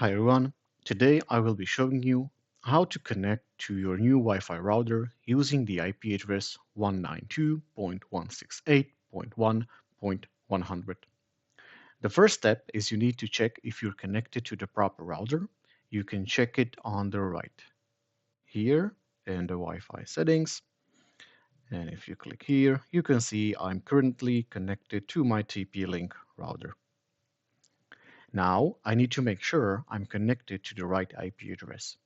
Hi everyone, today I will be showing you how to connect to your new Wi-Fi router using the IP address 192.168.1.100. The first step is you need to check if you're connected to the proper router. You can check it on the right here in the Wi-Fi settings. And if you click here, you can see I'm currently connected to my TP-Link router. Now I need to make sure I'm connected to the right IP address.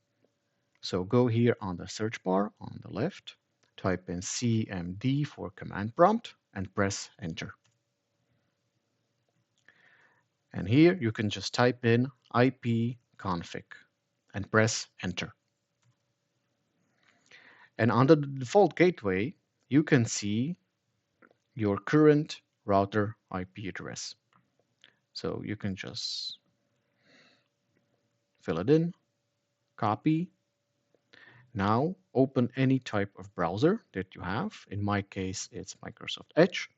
So go here on the search bar on the left, type in CMD for command prompt and press enter. And here you can just type in ipconfig and press enter. And under the default gateway, you can see your current router IP address. So you can just fill it in, copy. Now open any type of browser that you have. In my case, it's Microsoft Edge.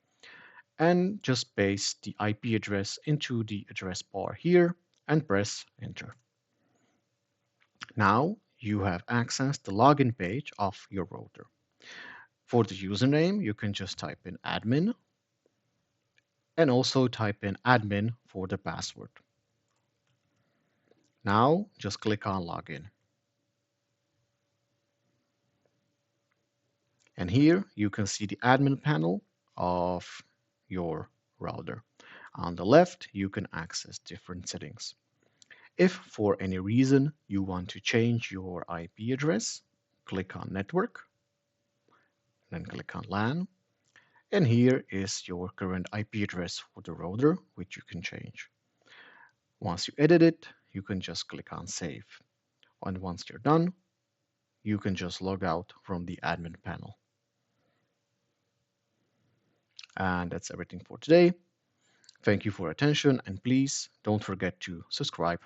And just paste the IP address into the address bar here and press enter. Now you have accessed the login page of your router. For the username, you can just type in admin and also type in admin for the password. Now just click on login. And here you can see the admin panel of your router. On the left, you can access different settings. If for any reason you want to change your IP address, click on Network, then click on LAN, and here is your current IP address for the router, which you can change. Once you edit it, you can just click on Save. And once you're done, you can just log out from the admin panel. And that's everything for today. Thank you for your attention, and please don't forget to subscribe.